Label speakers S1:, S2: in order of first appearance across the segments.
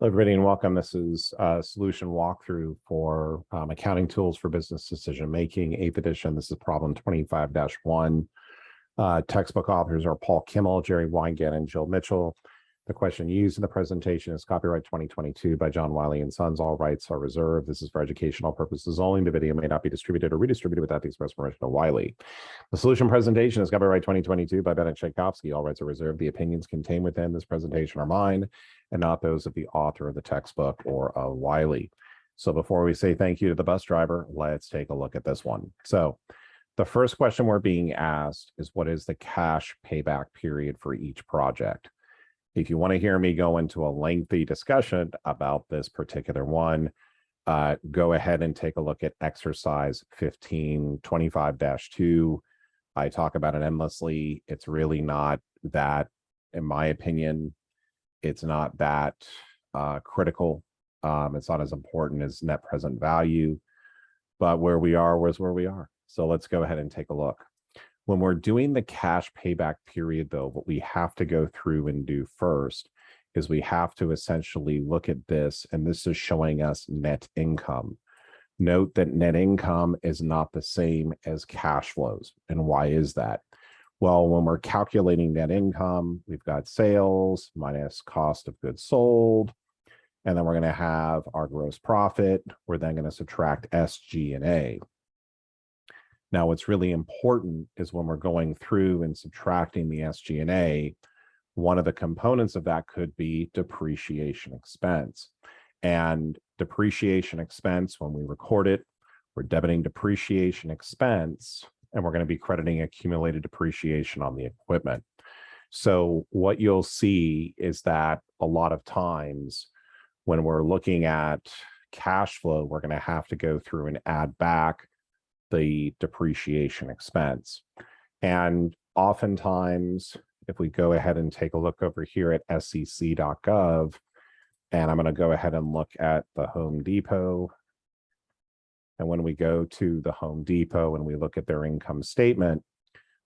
S1: Hello, everybody, and welcome. This is a solution walkthrough for accounting tools for business decision making, 8th edition. This is problem 25-1. Textbook authors are Paul Kimmel, Jerry Weygandt, and Jill Mitchell. The question used in the presentation is copyright 2022 by John Wiley and Sons. All rights are reserved. This is for educational purposes only. The video may not be distributed or redistributed without the express permission of Wiley. The solution presentation is copyright 2022 by Bennett Tchaikovsky. All rights are reserved. The opinions contained within this presentation are mine and not those of the author of the textbook or of Wiley. So before we say thank you to the bus driver, let's take a look at this one. So the first question we're being asked is, what is the cash payback period for each project? If you want to hear me go into a lengthy discussion about this particular one, go ahead and take a look at exercise 1525-2. I talk about it endlessly. It's really not that, in my opinion, it's not that critical. It's not as important as net present value, but where we are is where we are. So let's go ahead and take a look. When we're doing the cash payback period, though, what we have to go through and do first is we have to essentially look at this, and this is showing us net income. Note that net income is not the same as cash flows. And why is that? Well, when we're calculating net income, we've got sales minus cost of goods sold, and then we're going to have our gross profit. We're then going to subtract SG&A. Now, what's really important is when we're going through and subtracting the SG&A, one of the components of that could be depreciation expense. And depreciation expense, when we record it, we're debiting depreciation expense, and we're going to be crediting accumulated depreciation on the equipment. So what you'll see is that a lot of times when we're looking at cash flow, we're going to have to go through and add back the depreciation expense. And oftentimes, if we go ahead and take a look over here at sec.gov, and I'm going to go ahead and look at the Home Depot. And when we go to the Home Depot and we look at their income statement,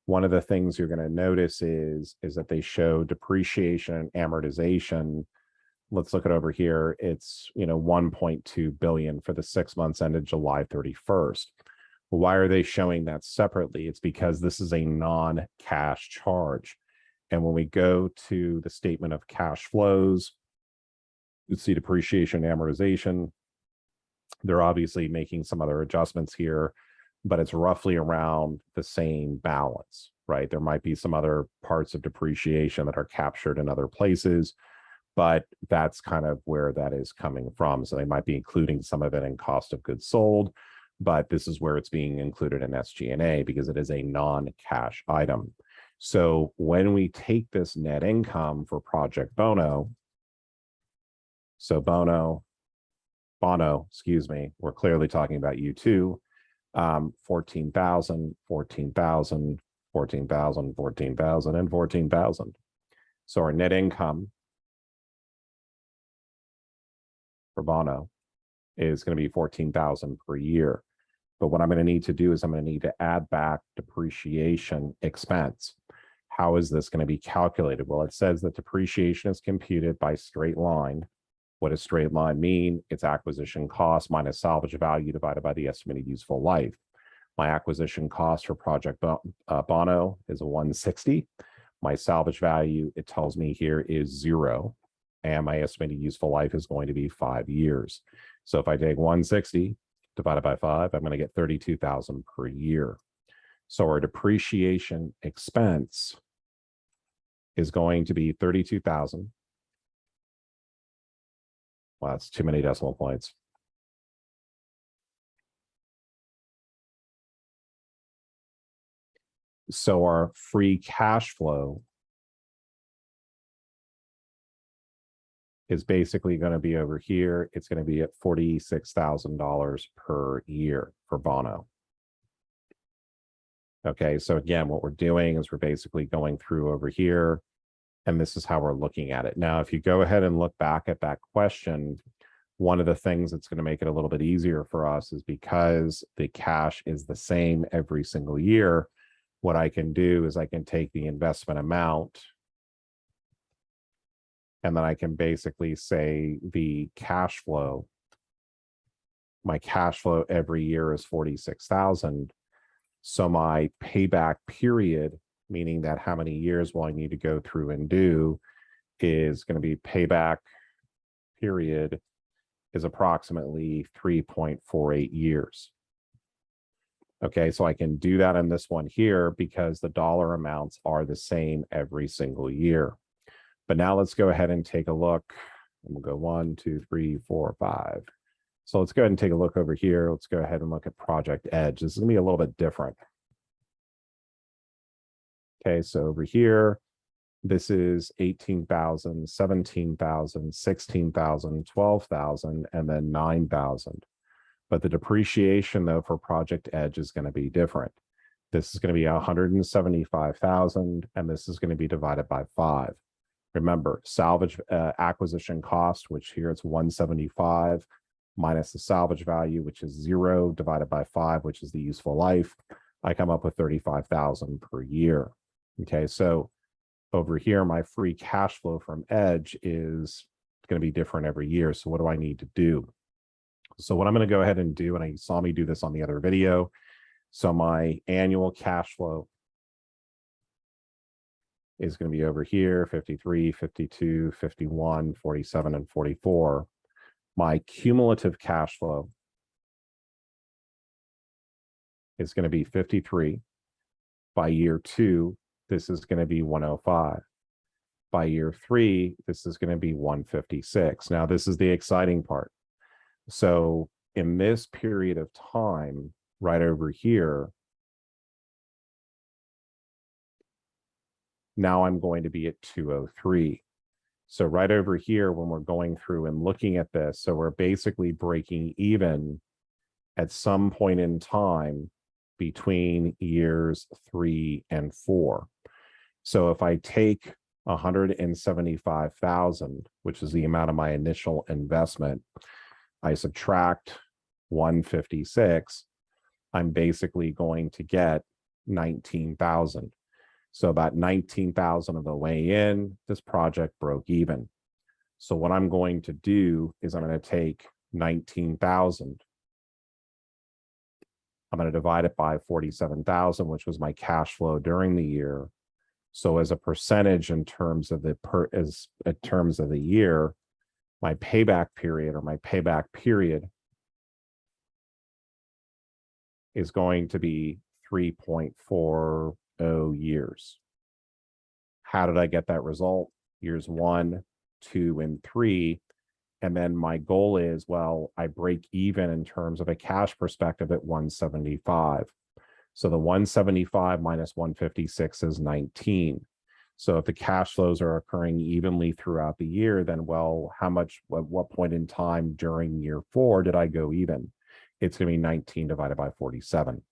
S1: one of the things you're going to notice is that they show depreciation and amortization. Let's look at over here. It's, $1.2 billion for the 6 months ended July 31st. Why are they showing that separately? It's because this is a non-cash charge. And when we go to the statement of cash flows, you see depreciation and amortization. They're obviously making some other adjustments here, but it's roughly around the same balance, right? There might be some other parts of depreciation that are captured in other places, but that's kind of where that is coming from. So they might be including some of it in cost of goods sold, but this is where it's being included in SG&A because it is a non-cash item. So when we take this net income for Project Bono, so Bono, excuse me, we're clearly talking about U2, 14,000, 14,000, 14,000, 14,000, and 14,000. So our net income for Bono is going to be 14,000 per year. But what I'm going to need to do is I'm going to need to add back depreciation expense. How is this going to be calculated? Well, it says that depreciation is computed by straight line. What does straight line mean? It's acquisition cost minus salvage value divided by the estimated useful life. My acquisition cost for Project Bono is 160. My salvage value, it tells me here, is 0. And my estimated useful life is going to be 5 years. So if I take 160 divided by 5, I'm going to get 32,000 per year. So our depreciation expense is going to be 32,000. Well, that's too many decimal points. So our free cash flow is basically going to be over here. It's going to be at $46,000 per year for Bono. Okay, so again, what we're doing is we're basically going through over here, and this is how we're looking at it. Now, if you go ahead and look back at that question, one of the things that's going to make it a little bit easier for us is because the cash is the same every single year, what I can do is I can take the investment amount And then I can basically say the cash flow, my cash flow every year is 46,000. So my payback period, meaning that how many years will I need to go through and do, is going to be payback period is approximately 3.48 years. Okay, so I can do that in this one here because the dollar amounts are the same every single year. But now let's go ahead and take a look. And we'll go 1, 2, 3, 4, 5. So let's go ahead and take a look over here. Let's go ahead and look at Project Edge. This is going to be a little bit different. Okay, so over here, this is 18,000, 17,000, 16,000, 12,000, and then 9,000. But the depreciation, though, for Project Edge is going to be different. This is going to be 175,000, and this is going to be divided by 5. Remember, salvage acquisition cost, which here it's 175, minus the salvage value, which is 0, divided by 5, which is the useful life. I come up with 35,000 per year. Okay, so over here, my free cash flow from Edge is going to be different every year. So what do I need to do? So what I'm going to go ahead and do, and you saw me do this on the other video. So my annual cash flow is going to be over here, 53, 52, 51, 47, and 44. My cumulative cash flow is going to be 53. By year 2, this is going to be 105. By year 3, this is going to be 156. Now, this is the exciting part. So in this period of time, right over here, now I'm going to be at 203. So right over here, when we're going through and looking at this, so we're basically breaking even at some point in time between years 3 and 4. So if I take 175,000, which is the amount of my initial investment, I subtract 156, I'm basically going to get 19,000. So about 19,000 of the way in, this project broke even. So what I'm going to do is I'm going to take 19,000. I'm going to divide it by 47,000, which was my cash flow during the year. So as a percentage in terms of the year, my payback period is going to be 3.40 years. How did I get that result? Years 1, 2, and 3. And then my goal is, well, I break even in terms of a cash perspective at 175. So the 175 minus 156 is 19. So if the cash flows are occurring evenly throughout the year, then, well, what point in time during year 4 did I go even? It's going to be 19 divided by 47.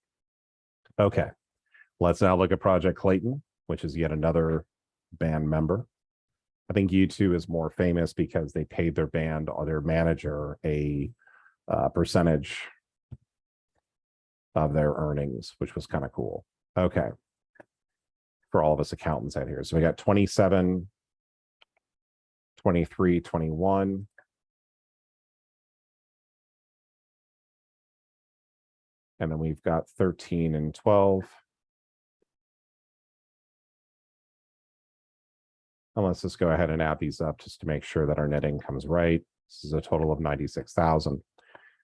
S1: Okay, let's now look at Project Clayton, which is yet another band member. I think U2 is more famous because they paid their band or their manager a percentage of their earnings, which was kind of cool. Okay. For all of us accountants out here. So we got 27, 23, 21. And then we've got 13 and 12. And let's just go ahead and add these up just to make sure that our net income is right. This is a total of 96,000.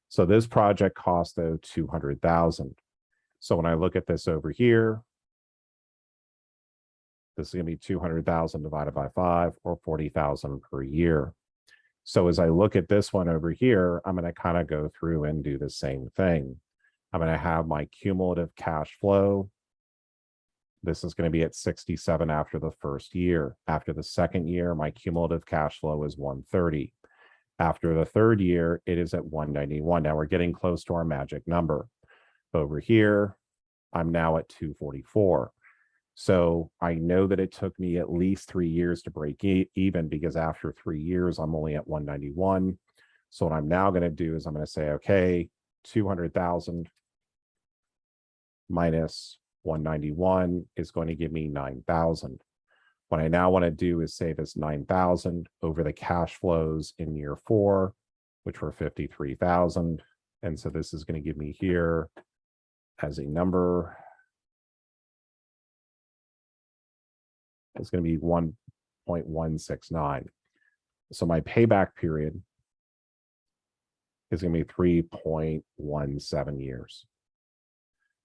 S1: So this project cost, though, 200,000. So when I look at this over here, this is going to be 200,000 divided by 5, or 40,000 per year. So as I look at this one over here, I'm going to kind of go through and do the same thing. I'm going to have my cumulative cash flow. This is going to be at 67 after the first year. After the second year, my cumulative cash flow is 130. After the third year, it is at 191. Now we're getting close to our magic number. Over here, I'm now at 244. So I know that it took me at least 3 years to break even, because after 3 years, I'm only at 191. So what I'm now going to do is I'm going to say, okay, 200,000 minus 191 is going to give me 9,000. What I now want to do is say this 9,000 over the cash flows in year 4, which were 53,000. And so this is going to give me here as a number. It's going to be 1.169. So my payback period is going to be 3.17 years.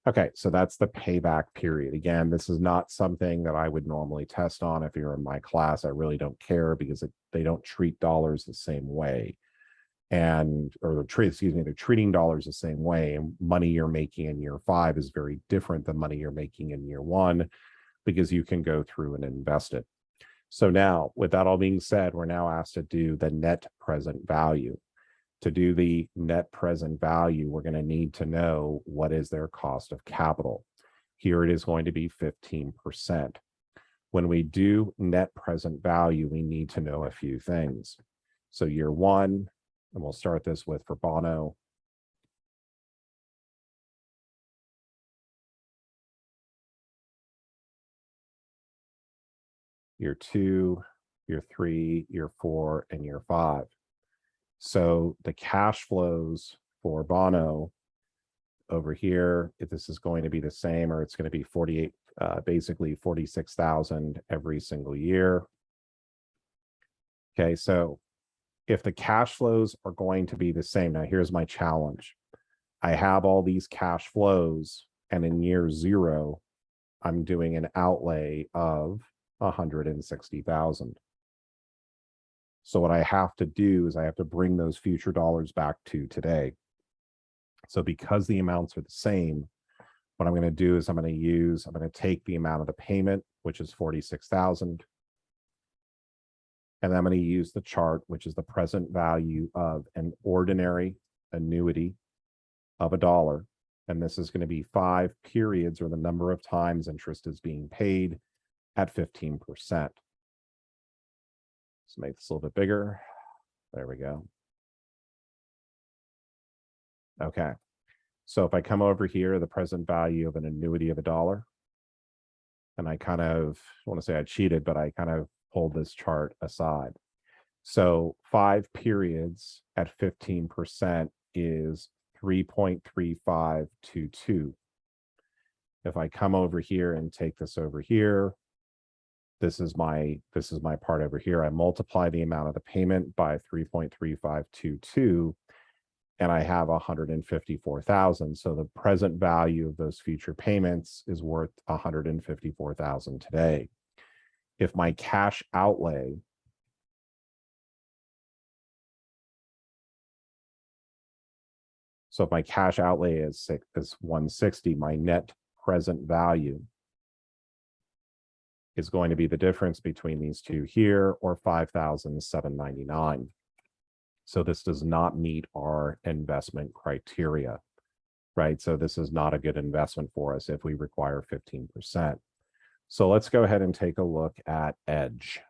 S1: Okay, so that's the payback period. Again, this is not something that I would normally test on. If you're in my class, I really don't care because they don't treat dollars the same way. They're treating dollars the same way. And money you're making in year 5 is very different than money you're making in year 1 because you can go through and invest it. So now, with that all being said, we're now asked to do the net present value. To do the net present value, we're going to need to know what is their cost of capital. Here it is going to be 15%. When we do net present value, we need to know a few things. So year 1, and we'll start this with for Bono. Year 2, year 3, year 4, and year 5. So the cash flows for Bono over here, if this is going to be the same, or it's going to be basically 46,000 every single year. Okay, so if the cash flows are going to be the same, now here's my challenge. I have all these cash flows, and in year 0, I'm doing an outlay of 160,000. So what I have to do is I have to bring those future dollars back to today. So because the amounts are the same, what I'm going to do is I'm going to take the amount of the payment, which is 46,000. And I'm going to use the chart, which is the present value of an ordinary annuity of $1. And this is going to be 5 periods, or the number of times interest is being paid at 15%. Let's make this a little bit bigger. There we go. Okay. So if I come over here, the present value of an annuity of $1, and I kind of want to say I cheated, but I kind of pulled this chart aside. So 5 periods at 15% is 3.3522. If I come over here and take this over here, this is my part over here. I multiply the amount of the payment by 3.3522, and I have 154,000. So the present value of those future payments is worth 154,000 today. If my cash outlay is 160, my net present value is going to be the difference between these two here, or 5,799. So this does not meet our investment criteria, right? So this is not a good investment for us if we require 15%. So let's go ahead and take a look at Edge.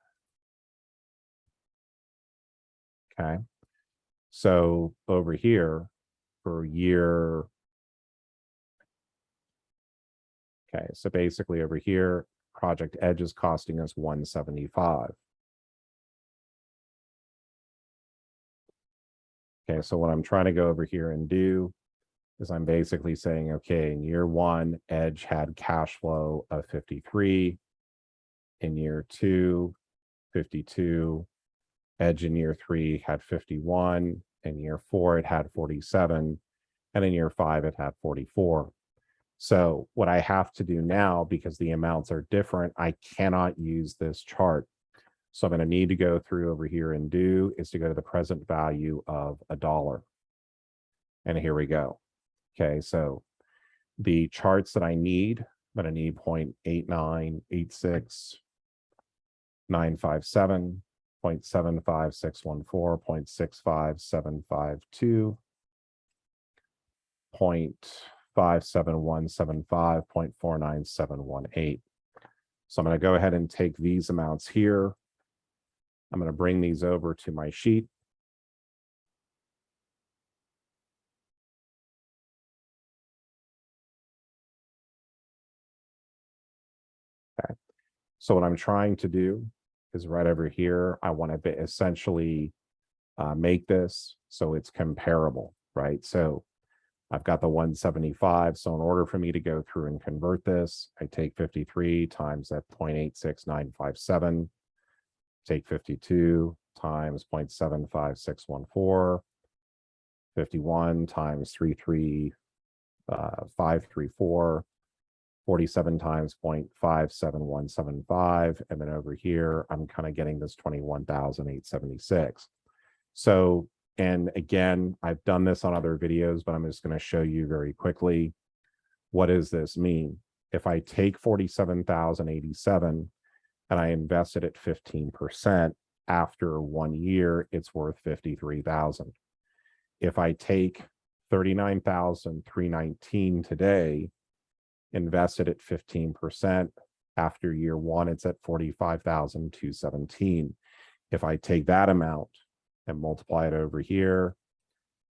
S1: Okay. So over here for year, okay, so basically over here, Project Edge is costing us 175. Okay, so what I'm trying to go over here and do is I'm basically saying, okay, in year 1, Edge had cash flow of 53. In year 2, 52. Edge in year 3 had 51. In year 4, it had 47. And in year 5, it had 44. So what I have to do now, because the amounts are different, I cannot use this chart. So I'm going to need to go through over here and to go to the present value of $1. And here we go. Okay, so the charts that I need, I'm going to need 0.8986, 957, 0.75614, 0.65752, 0.57175, 0.49718. So I'm going to go ahead and take these amounts here. I'm going to bring these over to my sheet. Okay. So what I'm trying to do is right over here, I want to essentially make this so it's comparable, right? So I've got the 175. So in order for me to go through and convert this, I take 53 times that 0.86957, take 52 times 0.75614, 51 times 33534, 47 times 0.57175, and then over here, I'm kind of getting this 21,876. So, and again, I've done this on other videos, but I'm just going to show you very quickly. What does this mean? If I take 47,087 and I invest it at 15%, after 1 year, it's worth 53,000. If I take 39,319 today, invest it at 15%, after year 1, it's at 45,217. If I take that amount and multiply it over here,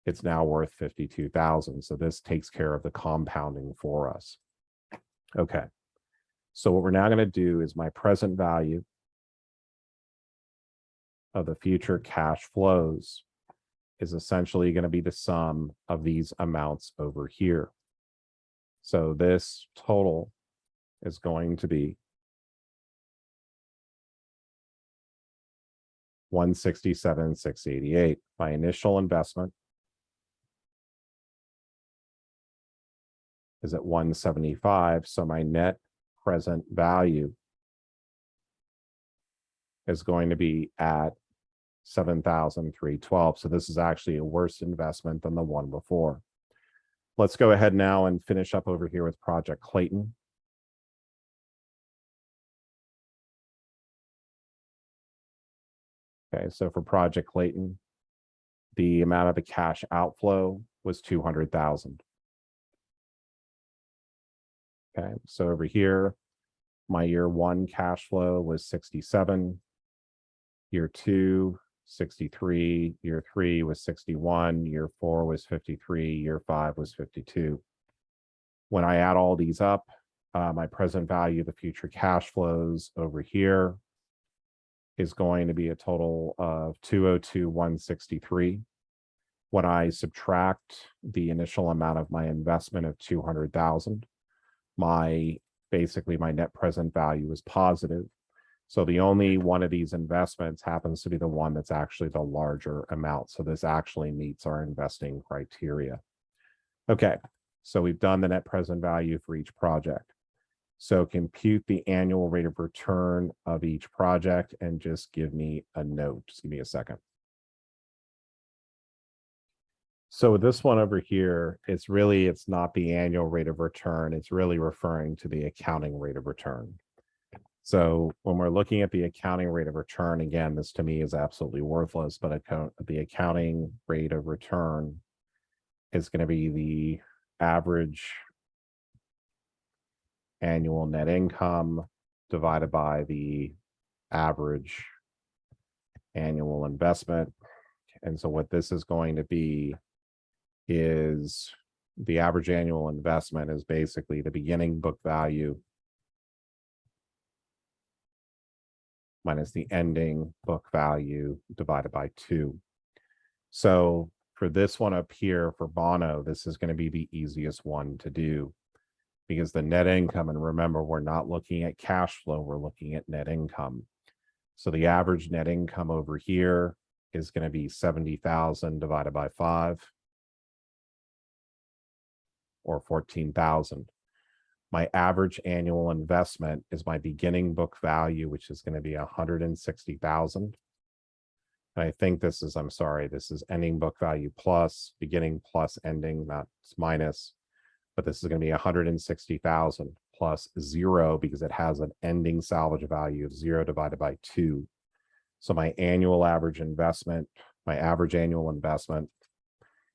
S1: it's now worth 52,000. So this takes care of the compounding for us. Okay. So what we're now going to do is my present value of the future cash flows is essentially going to be the sum of these amounts over here. So this total is going to be 167,688. My initial investment is at 175. So my net present value is going to be at 7,312. So this is actually a worse investment than the one before. Let's go ahead now and finish up over here with Project Clayton. Okay, so for Project Clayton, the amount of the cash outflow was 200,000. Okay, so over here, my year 1 cash flow was 67, year 2, 63, year 3 was 61, year 4 was 53, year 5 was 52. When I add all these up, my present value of the future cash flows over here is going to be a total of 202,163. When I subtract the initial amount of my investment of 200,000, basically my net present value is positive. So the only one of these investments happens to be the one that's actually the larger amount. So this actually meets our investing criteria. Okay, so we've done the net present value for each project. So compute the annual rate of return of each project and just give me a note. Just give me a second. So this one over here, it's not the annual rate of return. It's really referring to the accounting rate of return. So when we're looking at the accounting rate of return, again, this to me is absolutely worthless, but the accounting rate of return is going to be the average annual net income divided by the average annual investment. And so what this is going to be is the average annual investment is basically the beginning book value minus the ending book value divided by 2. So for this one up here for Bono, this is going to be the easiest one to do because the net income, and remember, we're not looking at cash flow, we're looking at net income. So the average net income over here is going to be 70,000 divided by 5, or 14,000. My average annual investment is my beginning book value, which is going to be 160,000. And I think this is ending book value plus beginning plus ending, not minus, but this is going to be 160,000 plus 0 because it has an ending salvage value of 0 divided by 2. So my average annual investment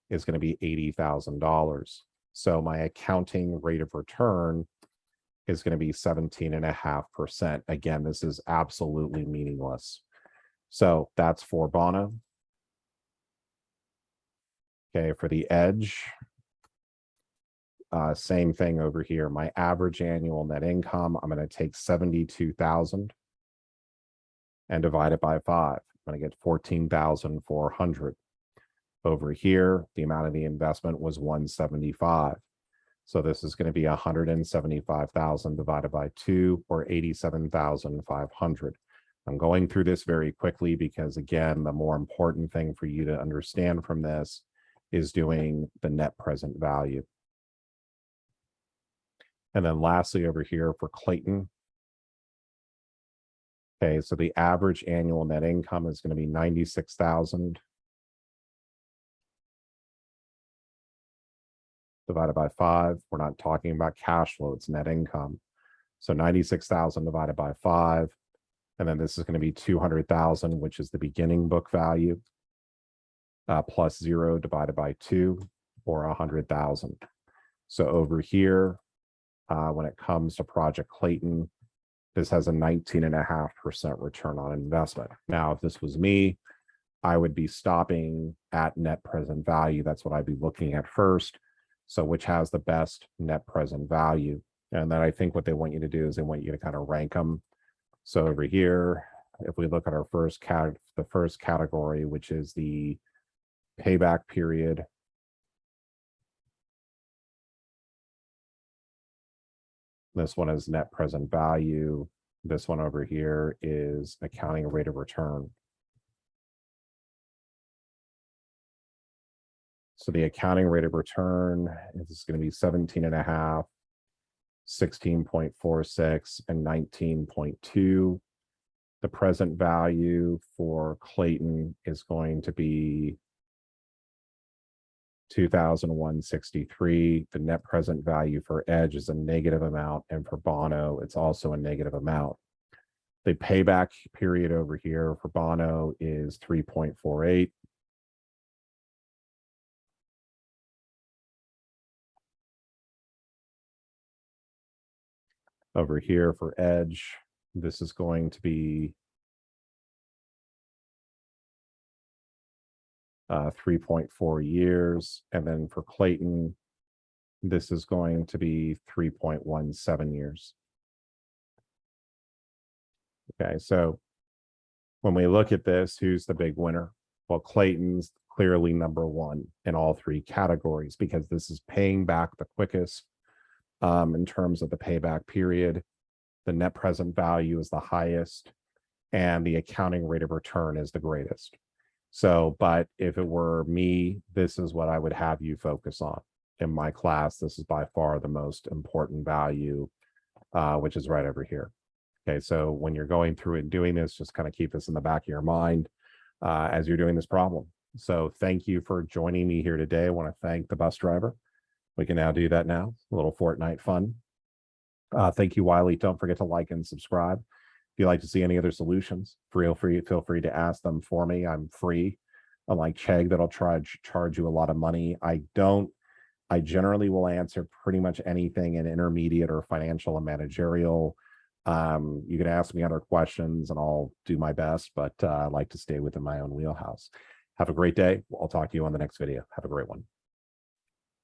S1: is going to be $80,000. So my accounting rate of return is going to be 17.5%. Again, this is absolutely meaningless. So that's for Bono. Okay, for the edge, Same thing over here. My average annual net income, I'm going to take 72,000 and divide it by 5. I'm going to get 14,400. Over here, the amount of the investment was 175. So this is going to be 175,000 divided by 2, or 87,500. I'm going through this very quickly because, again, the more important thing for you to understand from this is doing the net present value. And then lastly, over here for Clayton. Okay, so the average annual net income is going to be 96,000 divided by 5. We're not talking about cash flow, it's net income. So 96,000 divided by 5. And then this is going to be 200,000, which is the beginning book value, plus 0 divided by 2, or 100,000. So over here, when it comes to Project Clayton, this has a 19.5% return on investment. Now, if this was me, I would be stopping at net present value. That's what I'd be looking at first. So which has the best net present value? And then I think what they want you to do is they want you to kind of rank them. So over here, if we look at our the first category, which is the payback period, this one is net present value. This one over here is accounting rate of return. So the accounting rate of return is going to be 17.5, 16.46, and 19.2. The present value for Clayton is going to be 2,163. The net present value for Edge is a negative amount, and for Bono, it's also a negative amount. The payback period over here for Bono is 3.48. Over here for Edge, this is going to be 3.4 years. And then for Clayton, this is going to be 3.17 years. Okay, so when we look at this, who's the big winner? Well, Clayton's clearly number one in all three categories because this is paying back the quickest in terms of the payback period. The net present value is the highest, and the accounting rate of return is the greatest. So, but if it were me, this is what I would have you focus on. In my class, this is by far the most important value, which is right over here. Okay, so when you're going through and doing this, just kind of keep this in the back of your mind as you're doing this problem. So thank you for joining me here today. I want to thank the bus driver. We can now do that now. A little Fortnite fun. Thank you, Wiley. Don't forget to like and subscribe. If you'd like to see any other solutions, feel free to ask them for me. I'm free. Unlike Chegg, that'll charge you a lot of money. I generally will answer pretty much anything in intermediate or financial and managerial. You can ask me other questions and I'll do my best, but I like to stay within my own wheelhouse. Have a great day. I'll talk to you on the next video. Have a great one.